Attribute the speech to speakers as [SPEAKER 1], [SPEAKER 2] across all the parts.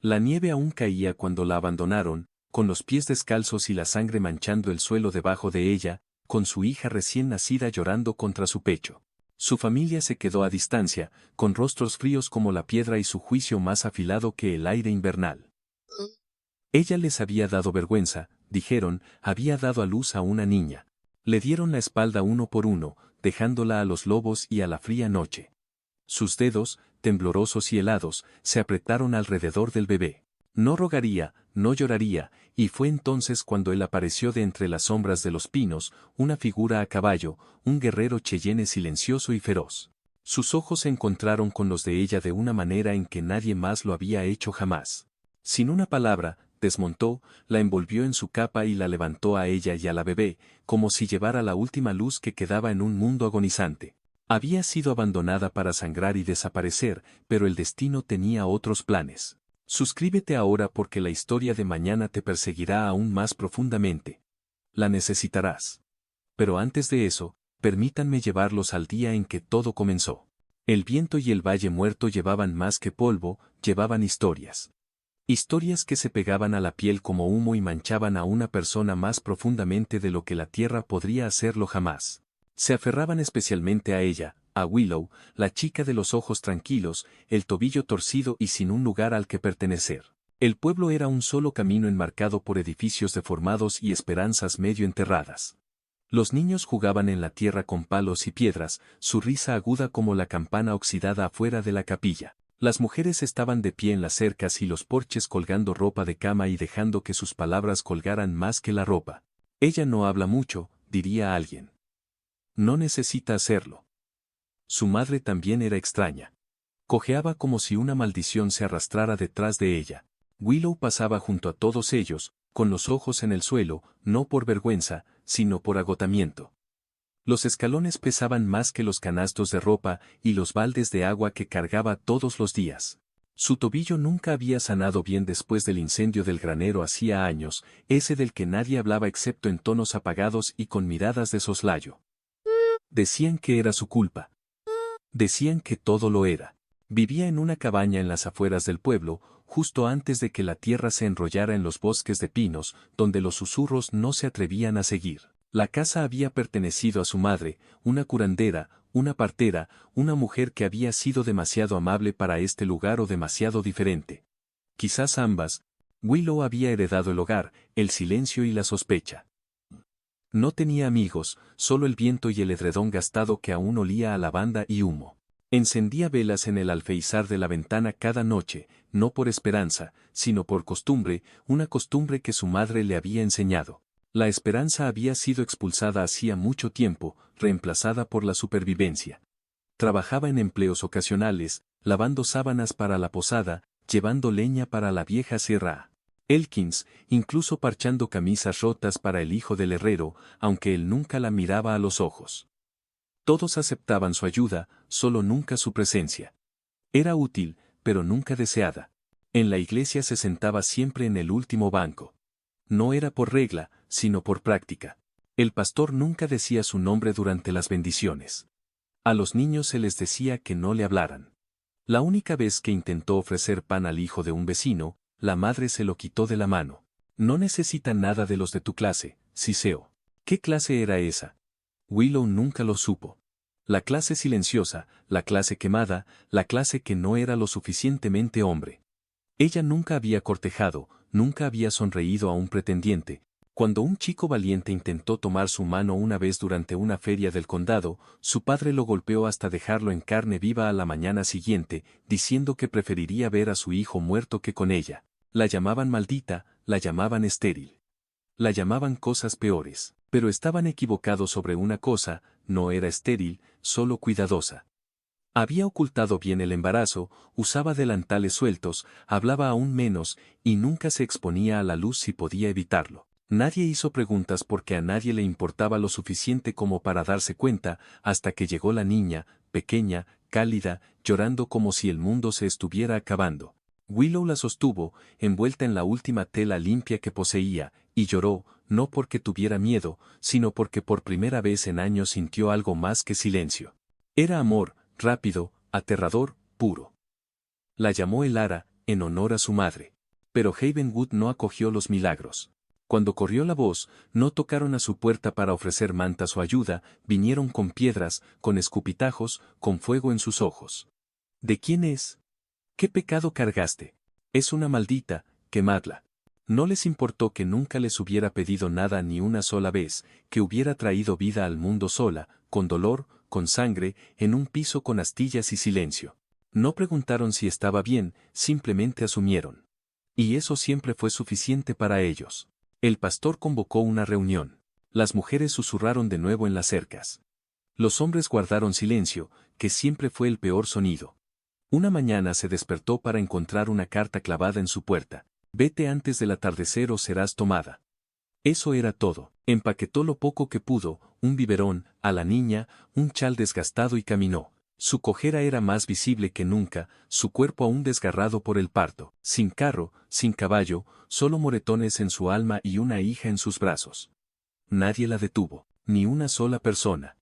[SPEAKER 1] La nieve aún caía cuando la abandonaron, con los pies descalzos y la sangre manchando el suelo debajo de ella, con su hija recién nacida llorando contra su pecho. Su familia se quedó a distancia, con rostros fríos como la piedra y su juicio más afilado que el aire invernal. Ella les había dado vergüenza, dijeron, había dado a luz a una niña. Le dieron la espalda uno por uno, dejándola a los lobos y a la fría noche. Sus dedos, temblorosos y helados, se apretaron alrededor del bebé. No rogaría, no lloraría, y fue entonces cuando él apareció de entre las sombras de los pinos, una figura a caballo, un guerrero cheyenne silencioso y feroz. Sus ojos se encontraron con los de ella de una manera en que nadie más lo había hecho jamás. Sin una palabra, desmontó, la envolvió en su capa y la levantó a ella y a la bebé, como si llevara la última luz que quedaba en un mundo agonizante. Había sido abandonada para sangrar y desaparecer, pero el destino tenía otros planes. Suscríbete ahora porque la historia de mañana te perseguirá aún más profundamente. La necesitarás. Pero antes de eso, permítanme llevarlos al día en que todo comenzó. El viento y el valle muerto llevaban más que polvo, llevaban historias. Historias que se pegaban a la piel como humo y manchaban a una persona más profundamente de lo que la tierra podría hacerlo jamás. Se aferraban especialmente a ella, a Willow, la chica de los ojos tranquilos, el tobillo torcido y sin un lugar al que pertenecer. El pueblo era un solo camino enmarcado por edificios deformados y esperanzas medio enterradas. Los niños jugaban en la tierra con palos y piedras, su risa aguda como la campana oxidada afuera de la capilla. Las mujeres estaban de pie en las cercas y los porches colgando ropa de cama y dejando que sus palabras colgaran más que la ropa. Ella no habla mucho, diría alguien. No necesita hacerlo. Su madre también era extraña. Cojeaba como si una maldición se arrastrara detrás de ella. Willow pasaba junto a todos ellos, con los ojos en el suelo, no por vergüenza, sino por agotamiento. Los escalones pesaban más que los canastos de ropa y los baldes de agua que cargaba todos los días. Su tobillo nunca había sanado bien después del incendio del granero hacía años, ese del que nadie hablaba excepto en tonos apagados y con miradas de soslayo. Decían que era su culpa. Decían que todo lo era. Vivía en una cabaña en las afueras del pueblo, justo antes de que la tierra se enrollara en los bosques de pinos, donde los susurros no se atrevían a seguir. La casa había pertenecido a su madre, una curandera, una partera, una mujer que había sido demasiado amable para este lugar o demasiado diferente. Quizás ambas. Willow había heredado el hogar, el silencio y la sospecha. No tenía amigos, solo el viento y el edredón gastado que aún olía a lavanda y humo. Encendía velas en el alféizar de la ventana cada noche, no por esperanza, sino por costumbre, una costumbre que su madre le había enseñado. La esperanza había sido expulsada hacía mucho tiempo, reemplazada por la supervivencia. Trabajaba en empleos ocasionales, lavando sábanas para la posada, llevando leña para la vieja sierra. Elkins, incluso parchando camisas rotas para el hijo del herrero, aunque él nunca la miraba a los ojos. Todos aceptaban su ayuda, solo nunca su presencia. Era útil, pero nunca deseada. En la iglesia se sentaba siempre en el último banco. No era por regla, sino por práctica. El pastor nunca decía su nombre durante las bendiciones. A los niños se les decía que no le hablaran. La única vez que intentó ofrecer pan al hijo de un vecino, la madre se lo quitó de la mano. No necesita nada de los de tu clase, Siseo. ¿Qué clase era esa? Willow nunca lo supo. La clase silenciosa, la clase quemada, la clase que no era lo suficientemente hombre. Ella nunca había cortejado, nunca había sonreído a un pretendiente. Cuando un chico valiente intentó tomar su mano una vez durante una feria del condado, su padre lo golpeó hasta dejarlo en carne viva a la mañana siguiente, diciendo que preferiría ver a su hijo muerto que con ella. La llamaban maldita, la llamaban estéril. La llamaban cosas peores, pero estaban equivocados sobre una cosa, no era estéril, solo cuidadosa. Había ocultado bien el embarazo, usaba delantales sueltos, hablaba aún menos, y nunca se exponía a la luz si podía evitarlo. Nadie hizo preguntas porque a nadie le importaba lo suficiente como para darse cuenta, hasta que llegó la niña, pequeña, cálida, llorando como si el mundo se estuviera acabando. Willow la sostuvo, envuelta en la última tela limpia que poseía, y lloró, no porque tuviera miedo, sino porque por primera vez en años sintió algo más que silencio. Era amor, rápido, aterrador, puro. La llamó el ara, en honor a su madre. Pero Havenwood no acogió los milagros. Cuando corrió la voz, no tocaron a su puerta para ofrecer mantas o ayuda, vinieron con piedras, con escupitajos, con fuego en sus ojos. ¿De quién es? ¿Qué pecado cargaste? Es una maldita, quemadla. No les importó que nunca les hubiera pedido nada ni una sola vez, que hubiera traído vida al mundo sola, con dolor, con sangre, en un piso con astillas y silencio. No preguntaron si estaba bien, simplemente asumieron. Y eso siempre fue suficiente para ellos. El pastor convocó una reunión. Las mujeres susurraron de nuevo en las cercas. Los hombres guardaron silencio, que siempre fue el peor sonido. Una mañana se despertó para encontrar una carta clavada en su puerta. Vete antes del atardecer o serás tomada. Eso era todo. Empaquetó lo poco que pudo, un biberón, a la niña, un chal desgastado y caminó. Su cojera era más visible que nunca, su cuerpo aún desgarrado por el parto, sin carro, sin caballo, solo moretones en su alma y una hija en sus brazos. Nadie la detuvo, ni una sola persona.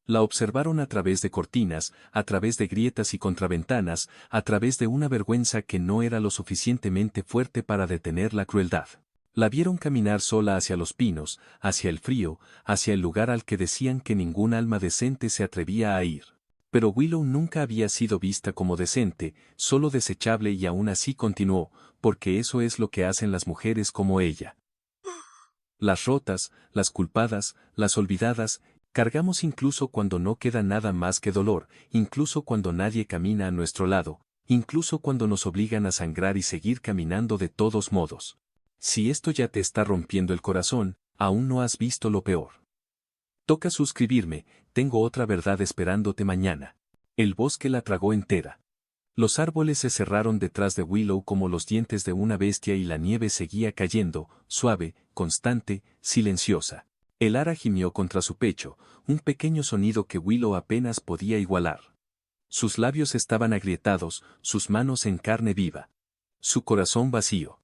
[SPEAKER 1] La observaron a través de cortinas, a través de grietas y contraventanas, a través de una vergüenza que no era lo suficientemente fuerte para detener la crueldad. La vieron caminar sola hacia los pinos, hacia el frío, hacia el lugar al que decían que ningún alma decente se atrevía a ir. Pero Willow nunca había sido vista como decente, solo desechable y aún así continuó, porque eso es lo que hacen las mujeres como ella. Las rotas, las culpadas, las olvidadas, cargamos incluso cuando no queda nada más que dolor, incluso cuando nadie camina a nuestro lado, incluso cuando nos obligan a sangrar y seguir caminando de todos modos. Si esto ya te está rompiendo el corazón, aún no has visto lo peor. Toca suscribirme, tengo otra verdad esperándote mañana. El bosque la tragó entera. Los árboles se cerraron detrás de Willow como los dientes de una bestia y la nieve seguía cayendo, suave, constante, silenciosa. El ara gimió contra su pecho, un pequeño sonido que Willow apenas podía igualar. Sus labios estaban agrietados, sus manos en carne viva. Su corazón vacío.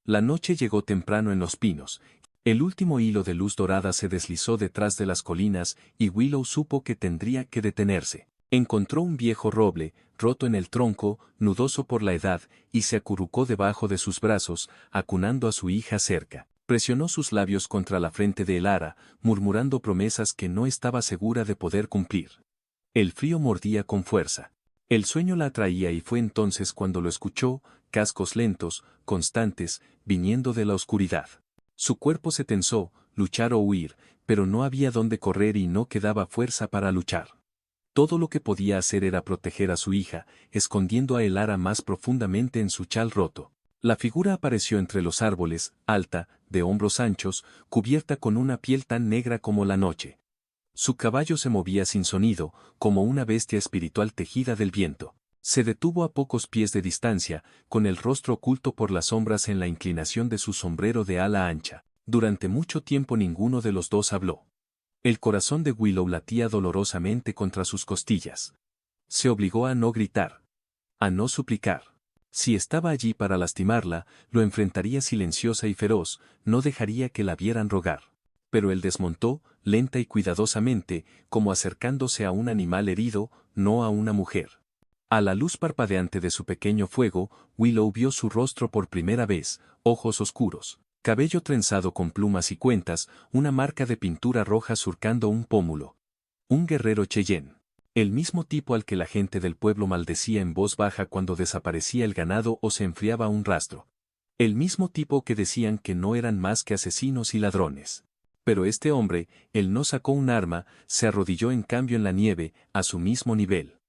[SPEAKER 1] La noche llegó temprano en los pinos. El último hilo de luz dorada se deslizó detrás de las colinas y Willow supo que tendría que detenerse. Encontró un viejo roble, roto en el tronco, nudoso por la edad, y se acurrucó debajo de sus brazos, acunando a su hija cerca. Presionó sus labios contra la frente de Elara, murmurando promesas que no estaba segura de poder cumplir. El frío mordía con fuerza. El sueño la atraía y fue entonces cuando lo escuchó, cascos lentos, constantes, viniendo de la oscuridad. Su cuerpo se tensó, luchar o huir, pero no había dónde correr y no quedaba fuerza para luchar. Todo lo que podía hacer era proteger a su hija, escondiendo a Elara más profundamente en su chal roto. La figura apareció entre los árboles, alta, de hombros anchos, cubierta con una piel tan negra como la noche. Su caballo se movía sin sonido, como una bestia espiritual tejida del viento. Se detuvo a pocos pies de distancia, con el rostro oculto por las sombras en la inclinación de su sombrero de ala ancha. Durante mucho tiempo ninguno de los dos habló. El corazón de Willow latía dolorosamente contra sus costillas. Se obligó a no gritar. A no suplicar. Si estaba allí para lastimarla, lo enfrentaría silenciosa y feroz, no dejaría que la vieran rogar. Pero él desmontó, lenta y cuidadosamente, como acercándose a un animal herido, no a una mujer. A la luz parpadeante de su pequeño fuego, Willow vio su rostro por primera vez, ojos oscuros, cabello trenzado con plumas y cuentas, una marca de pintura roja surcando un pómulo. Un guerrero Cheyenne. El mismo tipo al que la gente del pueblo maldecía en voz baja cuando desaparecía el ganado o se enfriaba un rastro. El mismo tipo que decían que no eran más que asesinos y ladrones. Pero este hombre, él no sacó un arma, se arrodilló en cambio en la nieve, a su mismo nivel.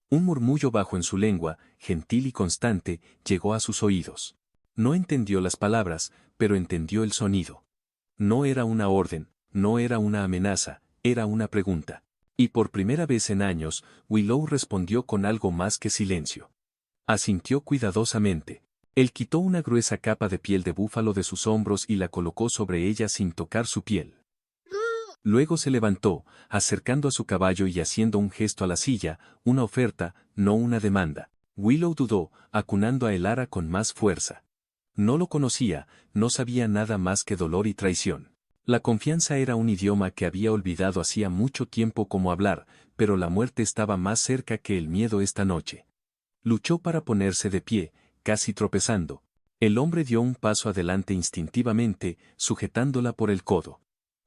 [SPEAKER 1] Un murmullo bajo en su lengua, gentil y constante, llegó a sus oídos. No entendió las palabras, pero entendió el sonido. No era una orden, no era una amenaza, era una pregunta. Y por primera vez en años, Willow respondió con algo más que silencio. Asintió cuidadosamente. Él quitó una gruesa capa de piel de búfalo de sus hombros y la colocó sobre ella sin tocar su piel. Luego se levantó, acercando a su caballo y haciendo un gesto a la silla, una oferta, no una demanda. Willow dudó, acunando a Elara con más fuerza. No lo conocía, no sabía nada más que dolor y traición. La confianza era un idioma que había olvidado hacía mucho tiempo como hablar, pero la muerte estaba más cerca que el miedo esta noche. Luchó para ponerse de pie, casi tropezando. El hombre dio un paso adelante instintivamente, sujetándola por el codo.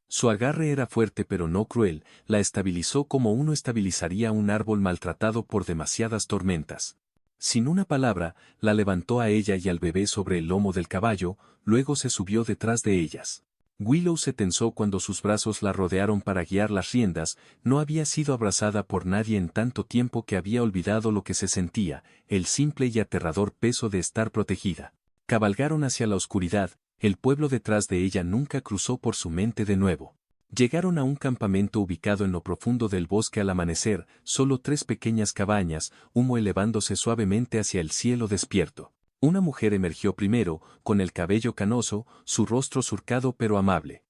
[SPEAKER 1] Su agarre era fuerte pero no cruel, la estabilizó como uno estabilizaría un árbol maltratado por demasiadas tormentas. Sin una palabra, la levantó a ella y al bebé sobre el lomo del caballo, luego se subió detrás de ellas. Willow se tensó cuando sus brazos la rodearon para guiar las riendas, no había sido abrazada por nadie en tanto tiempo que había olvidado lo que se sentía, el simple y aterrador peso de estar protegida. Cabalgaron hacia la oscuridad, el pueblo detrás de ella nunca cruzó por su mente de nuevo. Llegaron a un campamento ubicado en lo profundo del bosque al amanecer, solo 3 pequeñas cabañas, humo elevándose suavemente hacia el cielo despierto. Una mujer emergió primero, con el cabello canoso, su rostro surcado pero amable.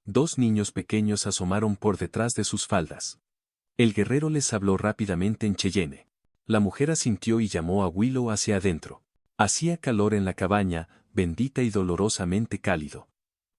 [SPEAKER 1] 2 niños pequeños asomaron por detrás de sus faldas. El guerrero les habló rápidamente en Cheyenne. La mujer asintió y llamó a Willow hacia adentro. Hacía calor en la cabaña, bendita y dolorosamente cálido.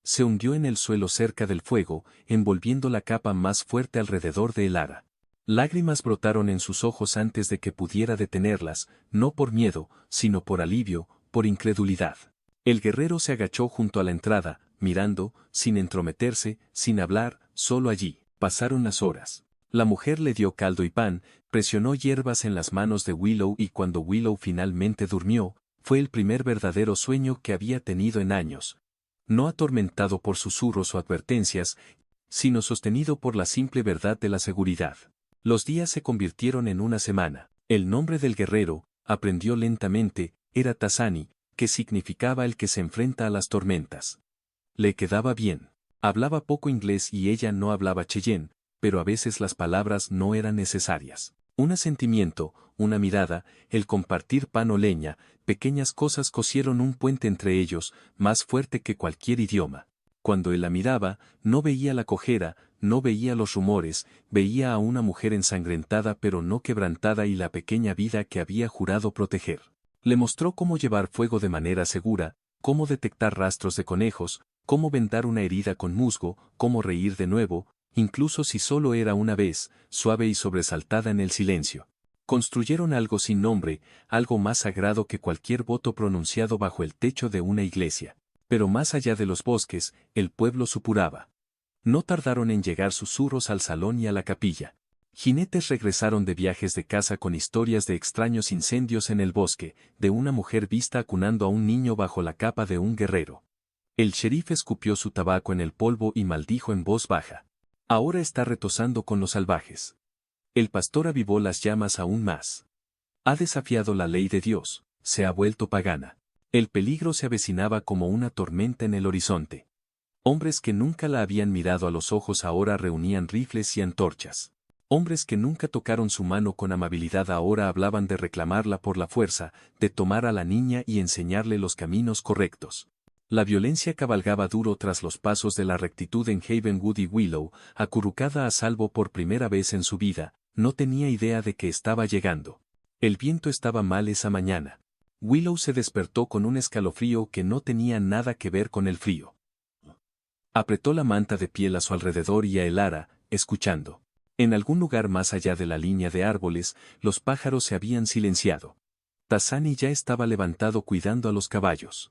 [SPEAKER 1] Se hundió en el suelo cerca del fuego, envolviendo la capa más fuerte alrededor de Elara. Lágrimas brotaron en sus ojos antes de que pudiera detenerlas, no por miedo, sino por alivio, por incredulidad. El guerrero se agachó junto a la entrada, mirando, sin entrometerse, sin hablar, solo allí. Pasaron las horas. La mujer le dio caldo y pan, presionó hierbas en las manos de Willow y cuando Willow finalmente durmió, fue el primer verdadero sueño que había tenido en años. No atormentado por susurros o advertencias, sino sostenido por la simple verdad de la seguridad. Los días se convirtieron en una semana. El nombre del guerrero, aprendió lentamente, era Tasani, que significaba el que se enfrenta a las tormentas. Le quedaba bien. Hablaba poco inglés y ella no hablaba Cheyenne, pero a veces las palabras no eran necesarias. Un asentimiento, una mirada, el compartir pan o leña, pequeñas cosas cosieron un puente entre ellos, más fuerte que cualquier idioma. Cuando él la miraba, no veía la cojera, no veía los rumores, veía a una mujer ensangrentada pero no quebrantada y la pequeña vida que había jurado proteger. Le mostró cómo llevar fuego de manera segura, cómo detectar rastros de conejos, cómo vendar una herida con musgo, cómo reír de nuevo, incluso si solo era una vez, suave y sobresaltada en el silencio. Construyeron algo sin nombre, algo más sagrado que cualquier voto pronunciado bajo el techo de una iglesia. Pero más allá de los bosques, el pueblo supuraba. No tardaron en llegar susurros al salón y a la capilla. Jinetes regresaron de viajes de caza con historias de extraños incendios en el bosque, de una mujer vista acunando a un niño bajo la capa de un guerrero. El sheriff escupió su tabaco en el polvo y maldijo en voz baja. Ahora está retozando con los salvajes. El pastor avivó las llamas aún más. Ha desafiado la ley de Dios, se ha vuelto pagana. El peligro se avecinaba como una tormenta en el horizonte. Hombres que nunca la habían mirado a los ojos ahora reunían rifles y antorchas. Hombres que nunca tocaron su mano con amabilidad ahora hablaban de reclamarla por la fuerza, de tomar a la niña y enseñarle los caminos correctos. La violencia cabalgaba duro tras los pasos de la rectitud en Havenwood y Willow, acurrucada a salvo por primera vez en su vida, no tenía idea de que estaba llegando. El viento estaba mal esa mañana. Willow se despertó con un escalofrío que no tenía nada que ver con el frío. Apretó la manta de piel a su alrededor y a Elara, escuchando. En algún lugar más allá de la línea de árboles, los pájaros se habían silenciado. Tasani ya estaba levantado cuidando a los caballos.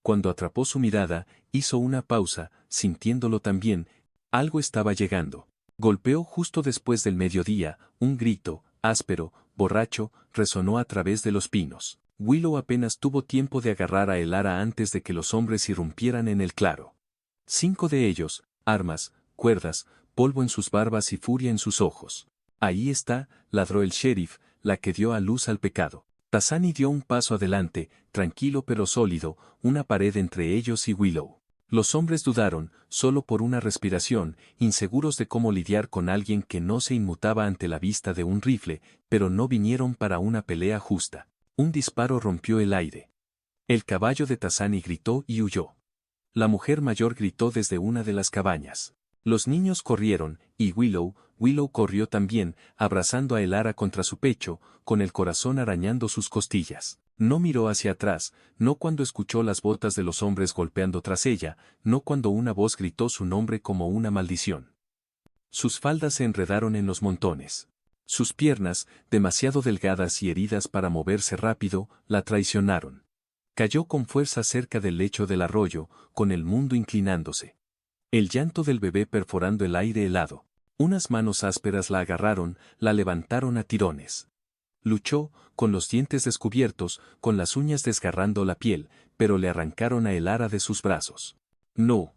[SPEAKER 1] Cuando atrapó su mirada, hizo una pausa, sintiéndolo también, algo estaba llegando. Golpeó justo después del mediodía, un grito, áspero, borracho, resonó a través de los pinos. Willow apenas tuvo tiempo de agarrar a Elara antes de que los hombres irrumpieran en el claro. 5 de ellos, armas, cuerdas, polvo en sus barbas y furia en sus ojos. Ahí está, ladró el sheriff, la que dio a luz al pecado. Tasani dio un paso adelante, tranquilo pero sólido, una pared entre ellos y Willow. Los hombres dudaron, solo por una respiración, inseguros de cómo lidiar con alguien que no se inmutaba ante la vista de un rifle, pero no vinieron para una pelea justa. Un disparo rompió el aire. El caballo de Tasani gritó y huyó. La mujer mayor gritó desde una de las cabañas. Los niños corrieron, y Willow corrió también, abrazando a Elara contra su pecho, con el corazón arañando sus costillas. No miró hacia atrás, no cuando escuchó las botas de los hombres golpeando tras ella, no cuando una voz gritó su nombre como una maldición. Sus faldas se enredaron en los montones. Sus piernas, demasiado delgadas y heridas para moverse rápido, la traicionaron. Cayó con fuerza cerca del lecho del arroyo, con el mundo inclinándose. El llanto del bebé perforando el aire helado. Unas manos ásperas la agarraron, la levantaron a tirones. Luchó, con los dientes descubiertos, con las uñas desgarrando la piel, pero le arrancaron a Elara de sus brazos. ¡No!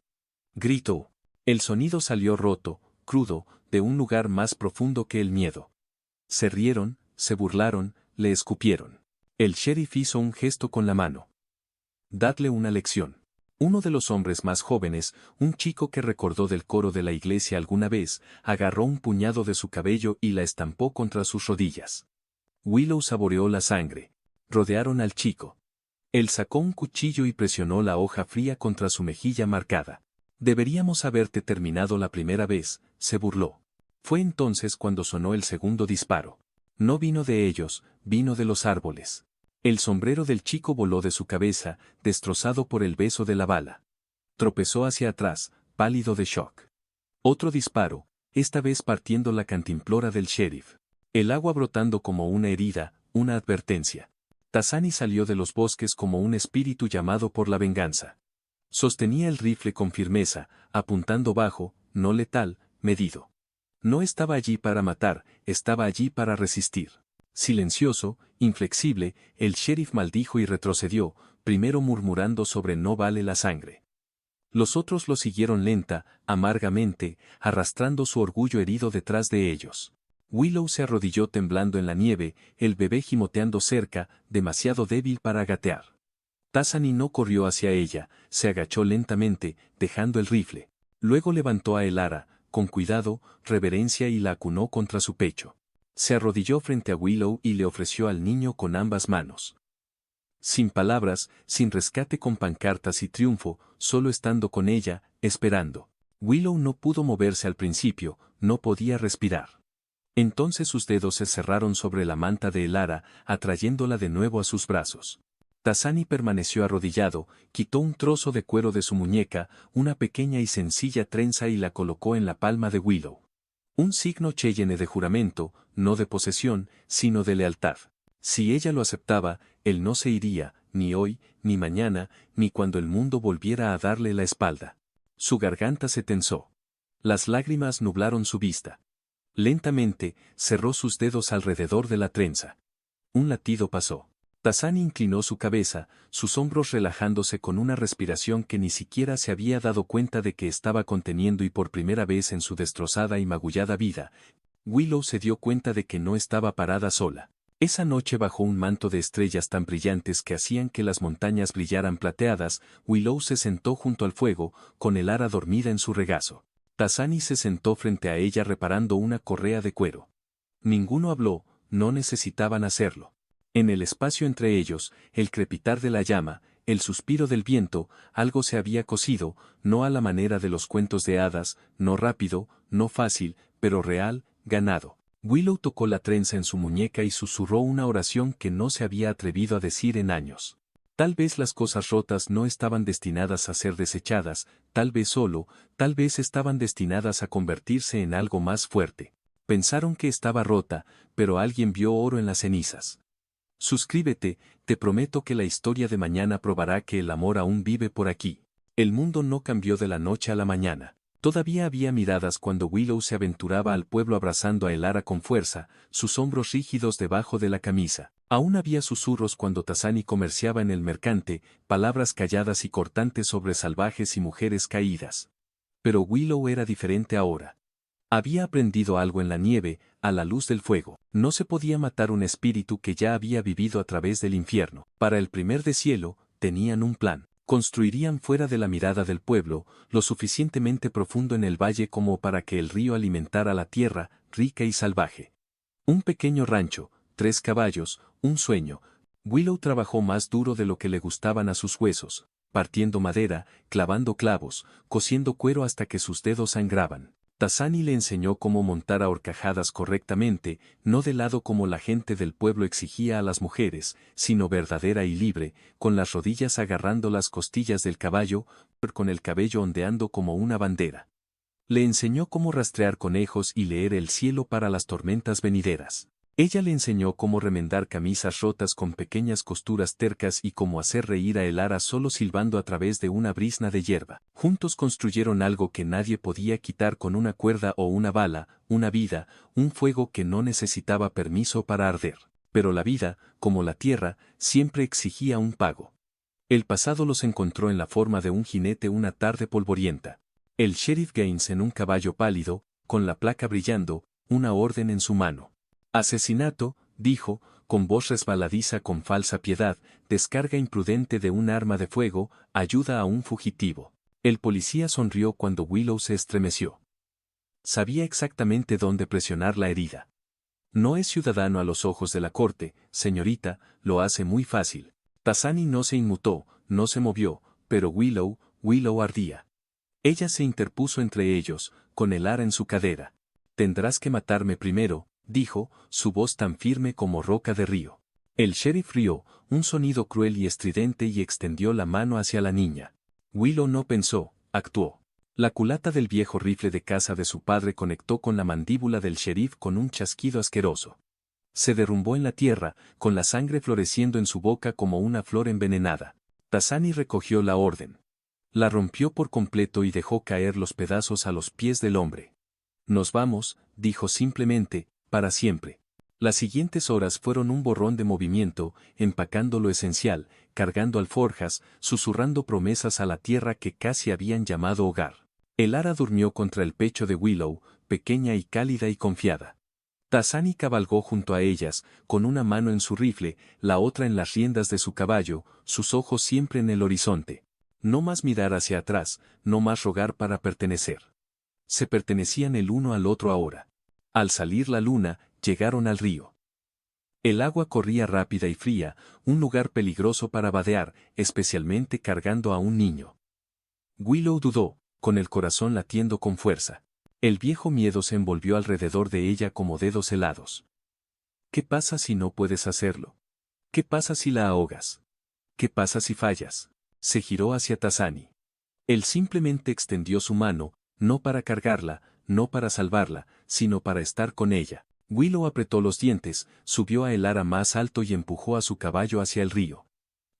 [SPEAKER 1] Gritó. El sonido salió roto, crudo, de un lugar más profundo que el miedo. Se rieron, se burlaron, le escupieron. El sheriff hizo un gesto con la mano. Dadle una lección. Uno de los hombres más jóvenes, un chico que recordó del coro de la iglesia alguna vez, agarró un puñado de su cabello y la estampó contra sus rodillas. Willow saboreó la sangre. Rodearon al chico. Él sacó un cuchillo y presionó la hoja fría contra su mejilla marcada. Deberíamos haberte terminado la primera vez, se burló. Fue entonces cuando sonó el segundo disparo. No vino de ellos, vino de los árboles. El sombrero del chico voló de su cabeza, destrozado por el beso de la bala. Tropezó hacia atrás, pálido de shock. Otro disparo, esta vez partiendo la cantimplora del sheriff. El agua brotando como una herida, una advertencia. Tassani salió de los bosques como un espíritu llamado por la venganza. Sostenía el rifle con firmeza, apuntando bajo, no letal, medido. No estaba allí para matar, estaba allí para resistir. Silencioso, inflexible, el sheriff maldijo y retrocedió, primero murmurando sobre no vale la sangre. Los otros lo siguieron lenta, amargamente, arrastrando su orgullo herido detrás de ellos. Willow se arrodilló temblando en la nieve, el bebé gimoteando cerca, demasiado débil para gatear. Tassani no corrió hacia ella, se agachó lentamente, dejando el rifle. Luego levantó a Elara, con cuidado, reverencia y la acunó contra su pecho. Se arrodilló frente a Willow y le ofreció al niño con ambas manos. Sin palabras, sin rescate con pancartas y triunfo, solo estando con ella, esperando. Willow no pudo moverse al principio, no podía respirar. Entonces sus dedos se cerraron sobre la manta de Elara, atrayéndola de nuevo a sus brazos. Tassani permaneció arrodillado, quitó un trozo de cuero de su muñeca, una pequeña y sencilla trenza y la colocó en la palma de Willow. Un signo Cheyenne de juramento, no de posesión, sino de lealtad. Si ella lo aceptaba, él no se iría, ni hoy, ni mañana, ni cuando el mundo volviera a darle la espalda. Su garganta se tensó. Las lágrimas nublaron su vista. Lentamente, cerró sus dedos alrededor de la trenza. Un latido pasó. Tassani inclinó su cabeza, sus hombros relajándose con una respiración que ni siquiera se había dado cuenta de que estaba conteniendo y por primera vez en su destrozada y magullada vida, Willow se dio cuenta de que no estaba parada sola. Esa noche bajo un manto de estrellas tan brillantes que hacían que las montañas brillaran plateadas, Willow se sentó junto al fuego, con Elara dormida en su regazo. Tassani se sentó frente a ella reparando una correa de cuero. Ninguno habló, no necesitaban hacerlo. En el espacio entre ellos, el crepitar de la llama, el suspiro del viento, algo se había cosido, no a la manera de los cuentos de hadas, no rápido, no fácil, pero real, ganado. Willow tocó la trenza en su muñeca y susurró una oración que no se había atrevido a decir en años. Tal vez las cosas rotas no estaban destinadas a ser desechadas, tal vez estaban destinadas a convertirse en algo más fuerte. Pensaron que estaba rota, pero alguien vio oro en las cenizas. Suscríbete, te prometo que la historia de mañana probará que el amor aún vive por aquí. El mundo no cambió de la noche a la mañana. Todavía había miradas cuando Willow se aventuraba al pueblo abrazando a Elara con fuerza, sus hombros rígidos debajo de la camisa. Aún había susurros cuando Tassani comerciaba en el mercante, palabras calladas y cortantes sobre salvajes y mujeres caídas. Pero Willow era diferente ahora. Había aprendido algo en la nieve, a la luz del fuego. No se podía matar un espíritu que ya había vivido a través del infierno. Para el primer deshielo, tenían un plan. Construirían fuera de la mirada del pueblo, lo suficientemente profundo en el valle como para que el río alimentara la tierra, rica y salvaje. Un pequeño rancho, 3 caballos, un sueño. Willow trabajó más duro de lo que le gustaban a sus huesos, partiendo madera, clavando clavos, cosiendo cuero hasta que sus dedos sangraban. Tassani le enseñó cómo montar a horcajadas correctamente, no de lado como la gente del pueblo exigía a las mujeres, sino verdadera y libre, con las rodillas agarrando las costillas del caballo, con el cabello ondeando como una bandera. Le enseñó cómo rastrear conejos y leer el cielo para las tormentas venideras. Ella le enseñó cómo remendar camisas rotas con pequeñas costuras tercas y cómo hacer reír a Elara solo silbando a través de una brizna de hierba. Juntos construyeron algo que nadie podía quitar con una cuerda o una bala, una vida, un fuego que no necesitaba permiso para arder. Pero la vida, como la tierra, siempre exigía un pago. El pasado los encontró en la forma de un jinete una tarde polvorienta. El sheriff Gaines en un caballo pálido, con la placa brillando, una orden en su mano. Asesinato, dijo, con voz resbaladiza con falsa piedad, descarga imprudente de un arma de fuego, ayuda a un fugitivo. El policía sonrió cuando Willow se estremeció. Sabía exactamente dónde presionar la herida. No es ciudadano a los ojos de la corte, señorita, lo hace muy fácil. Tassani no se inmutó, no se movió, pero Willow ardía. Ella se interpuso entre ellos, con el ara en su cadera. Tendrás que matarme primero, dijo, su voz tan firme como roca de río. El sheriff rió, un sonido cruel y estridente y extendió la mano hacia la niña. Willow no pensó, actuó. La culata del viejo rifle de caza de su padre conectó con la mandíbula del sheriff con un chasquido asqueroso. Se derrumbó en la tierra, con la sangre floreciendo en su boca como una flor envenenada. Tassani recogió la orden. La rompió por completo y dejó caer los pedazos a los pies del hombre. Nos vamos, dijo simplemente, para siempre. Las siguientes horas fueron un borrón de movimiento, empacando lo esencial, cargando alforjas, susurrando promesas a la tierra que casi habían llamado hogar. El ara durmió contra el pecho de Willow, pequeña y cálida y confiada. Tassani cabalgó junto a ellas, con una mano en su rifle, la otra en las riendas de su caballo, sus ojos siempre en el horizonte. No más mirar hacia atrás, no más rogar para pertenecer. Se pertenecían el uno al otro ahora. Al salir la luna, llegaron al río. El agua corría rápida y fría, un lugar peligroso para vadear, especialmente cargando a un niño. Willow dudó, con el corazón latiendo con fuerza. El viejo miedo se envolvió alrededor de ella como dedos helados. ¿Qué pasa si no puedes hacerlo? ¿Qué pasa si la ahogas? ¿Qué pasa si fallas? Se giró hacia Tassani. Él simplemente extendió su mano, no para cargarla, no para salvarla, sino para estar con ella. Willow apretó los dientes, subió a el ara más alto y empujó a su caballo hacia el río.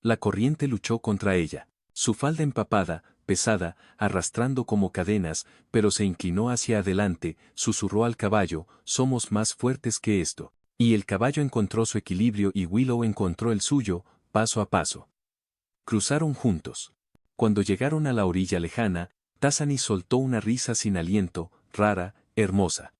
[SPEAKER 1] La corriente luchó contra ella. Su falda empapada, pesada, arrastrando como cadenas, pero se inclinó hacia adelante, susurró al caballo, somos más fuertes que esto. Y el caballo encontró su equilibrio y Willow encontró el suyo, paso a paso. Cruzaron juntos. Cuando llegaron a la orilla lejana, Tassani soltó una risa sin aliento, rara, hermosa.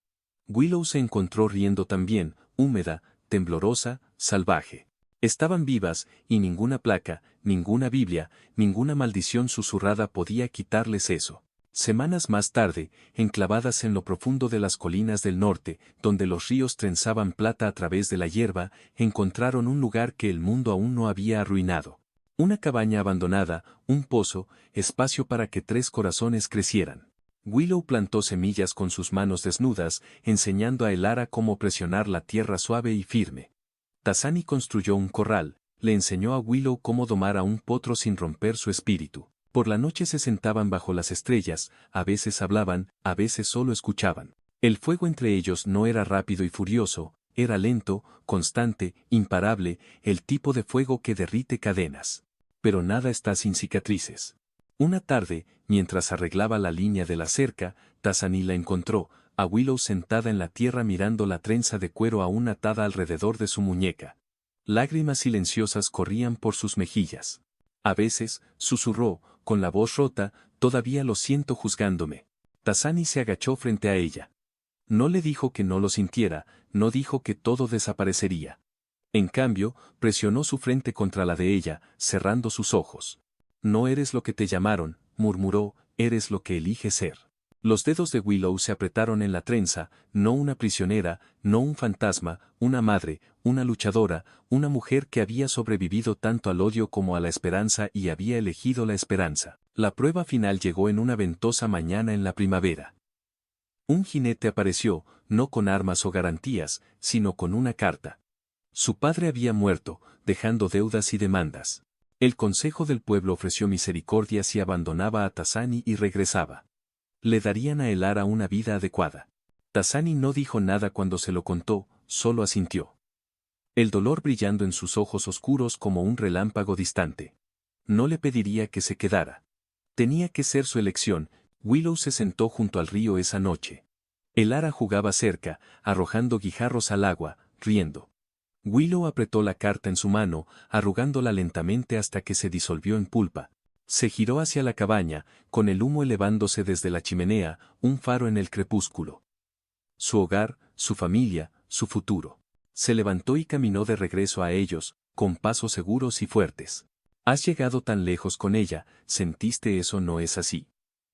[SPEAKER 1] Willow se encontró riendo también, húmeda, temblorosa, salvaje. Estaban vivas, y ninguna placa, ninguna Biblia, ninguna maldición susurrada podía quitarles eso. Semanas más tarde, enclavadas en lo profundo de las colinas del norte, donde los ríos trenzaban plata a través de la hierba, encontraron un lugar que el mundo aún no había arruinado. Una cabaña abandonada, un pozo, espacio para que 3 corazones crecieran. Willow plantó semillas con sus manos desnudas, enseñando a el ara cómo presionar la tierra suave y firme. Tassani construyó un corral, le enseñó a Willow cómo domar a un potro sin romper su espíritu. Por la noche se sentaban bajo las estrellas, a veces hablaban, a veces solo escuchaban. El fuego entre ellos no era rápido y furioso, era lento, constante, imparable, el tipo de fuego que derrite cadenas. Pero nada está sin cicatrices. Una tarde, mientras arreglaba la línea de la cerca, Tassani la encontró, a Willow sentada en la tierra mirando la trenza de cuero aún atada alrededor de su muñeca. Lágrimas silenciosas corrían por sus mejillas. A veces, susurró, con la voz rota, todavía lo siento juzgándome. Tassani se agachó frente a ella. No le dijo que no lo sintiera, no dijo que todo desaparecería. En cambio, presionó su frente contra la de ella, cerrando sus ojos. No eres lo que te llamaron, murmuró, eres lo que eliges ser. Los dedos de Willow se apretaron en la trenza, no una prisionera, no un fantasma, una madre, una luchadora, una mujer que había sobrevivido tanto al odio como a la esperanza y había elegido la esperanza. La prueba final llegó en una ventosa mañana en la primavera. Un jinete apareció, no con armas o garantías, sino con una carta. Su padre había muerto, dejando deudas y demandas. El consejo del pueblo ofreció misericordia si abandonaba a Tassani y regresaba. Le darían a el ara una vida adecuada. Tassani no dijo nada cuando se lo contó, solo asintió. El dolor brillando en sus ojos oscuros como un relámpago distante. No le pediría que se quedara. Tenía que ser su elección. Willow se sentó junto al río esa noche. El ara jugaba cerca, arrojando guijarros al agua, riendo. Willow apretó la carta en su mano, arrugándola lentamente hasta que se disolvió en pulpa. Se giró hacia la cabaña, con el humo elevándose desde la chimenea, un faro en el crepúsculo. Su hogar, su familia, su futuro. Se levantó y caminó de regreso a ellos, con pasos seguros y fuertes. Has llegado tan lejos con ella, ¿sentiste eso? No es así.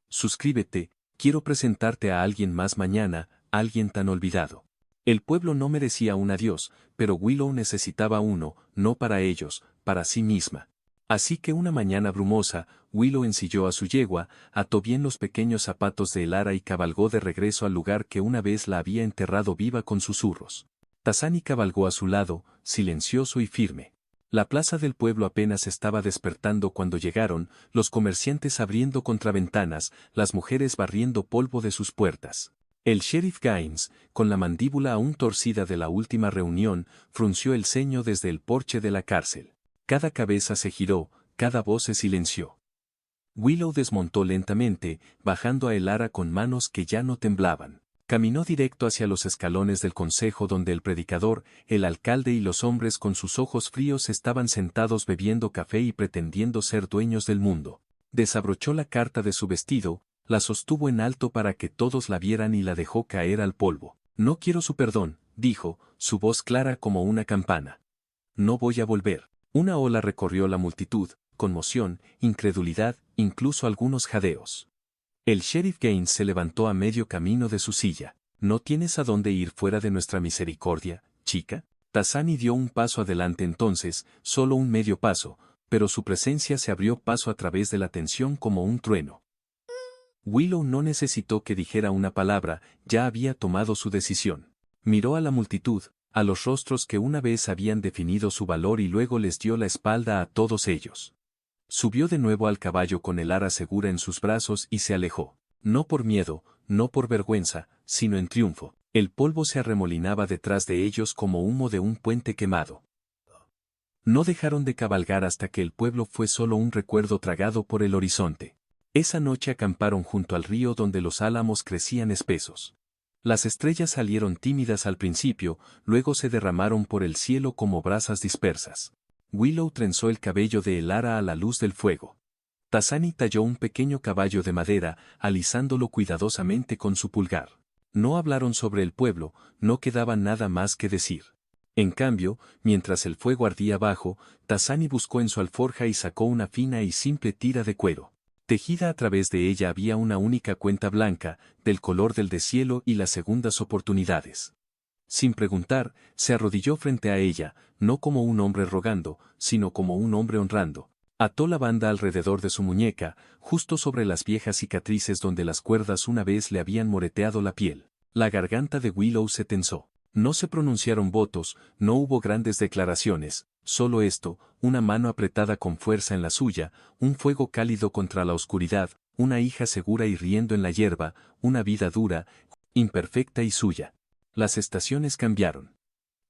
[SPEAKER 1] Suscríbete, quiero presentarte a alguien más mañana, alguien tan olvidado. El pueblo no merecía un adiós, pero Willow necesitaba uno, no para ellos, para sí misma. Así que una mañana brumosa, Willow ensilló a su yegua, ató bien los pequeños zapatos de Elara y cabalgó de regreso al lugar que una vez la había enterrado viva con susurros. Tasani cabalgó a su lado, silencioso y firme. La plaza del pueblo apenas estaba despertando cuando llegaron, los comerciantes abriendo contraventanas, las mujeres barriendo polvo de sus puertas. El sheriff Gaines, con la mandíbula aún torcida de la última reunión, frunció el ceño desde el porche de la cárcel. Cada cabeza se giró, cada voz se silenció. Willow desmontó lentamente, bajando a Elara con manos que ya no temblaban. Caminó directo hacia los escalones del consejo donde el predicador, el alcalde y los hombres con sus ojos fríos estaban sentados bebiendo café y pretendiendo ser dueños del mundo. Desabrochó la carta de su vestido, la sostuvo en alto para que todos la vieran y la dejó caer al polvo. No quiero su perdón, dijo, su voz clara como una campana. No voy a volver. Una ola recorrió la multitud, conmoción, incredulidad, incluso algunos jadeos. El sheriff Gaines se levantó a medio camino de su silla. ¿No tienes a dónde ir fuera de nuestra misericordia, chica? Tasani dio un paso adelante entonces, solo un medio paso, pero su presencia se abrió paso a través de la tensión como un trueno. Willow no necesitó que dijera una palabra, ya había tomado su decisión. Miró a la multitud, a los rostros que una vez habían definido su valor y luego les dio la espalda a todos ellos. Subió de nuevo al caballo con el ara segura en sus brazos y se alejó. No por miedo, no por vergüenza, sino en triunfo. El polvo se arremolinaba detrás de ellos como humo de un puente quemado. No dejaron de cabalgar hasta que el pueblo fue solo un recuerdo tragado por el horizonte. Esa noche acamparon junto al río donde los álamos crecían espesos. Las estrellas salieron tímidas al principio, luego se derramaron por el cielo como brasas dispersas. Willow trenzó el cabello de Elara a la luz del fuego. Tasani talló un pequeño caballo de madera, alisándolo cuidadosamente con su pulgar. No hablaron sobre el pueblo, no quedaba nada más que decir. En cambio, mientras el fuego ardía abajo, Tasani buscó en su alforja y sacó una fina y simple tira de cuero. Tejida a través de ella había una única cuenta blanca, del color del deshielo y las segundas oportunidades. Sin preguntar, se arrodilló frente a ella, no como un hombre rogando, sino como un hombre honrando. Ató la banda alrededor de su muñeca, justo sobre las viejas cicatrices donde las cuerdas una vez le habían moreteado la piel. La garganta de Willow se tensó. No se pronunciaron votos, no hubo grandes declaraciones, solo esto, una mano apretada con fuerza en la suya, un fuego cálido contra la oscuridad, una hija segura y riendo en la hierba, una vida dura, imperfecta y suya. Las estaciones cambiaron.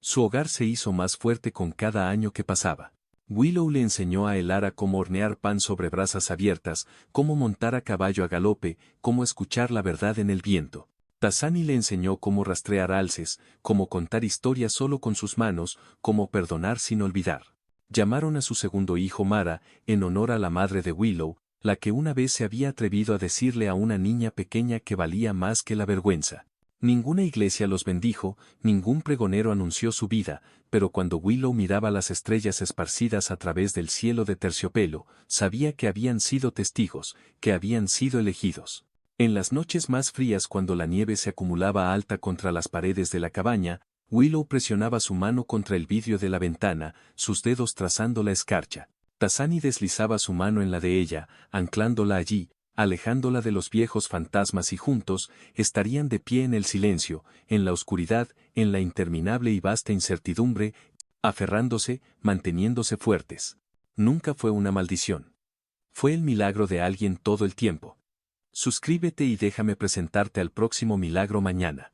[SPEAKER 1] Su hogar se hizo más fuerte con cada año que pasaba. Willow le enseñó a Elara cómo hornear pan sobre brasas abiertas, cómo montar a caballo a galope, cómo escuchar la verdad en el viento. Tasani le enseñó cómo rastrear alces, cómo contar historias solo con sus manos, cómo perdonar sin olvidar. Llamaron a su segundo hijo Mara, en honor a la madre de Willow, la que una vez se había atrevido a decirle a una niña pequeña que valía más que la vergüenza. Ninguna iglesia los bendijo, ningún pregonero anunció su vida, pero cuando Willow miraba las estrellas esparcidas a través del cielo de terciopelo, sabía que habían sido testigos, que habían sido elegidos. En las noches más frías cuando la nieve se acumulaba alta contra las paredes de la cabaña, Willow presionaba su mano contra el vidrio de la ventana, sus dedos trazando la escarcha. Tasani deslizaba su mano en la de ella, anclándola allí, alejándola de los viejos fantasmas y juntos, estarían de pie en el silencio, en la oscuridad, en la interminable y vasta incertidumbre, aferrándose, manteniéndose fuertes. Nunca fue una maldición. Fue el milagro de alguien todo el tiempo. Suscríbete y déjame presentarte al próximo milagro mañana.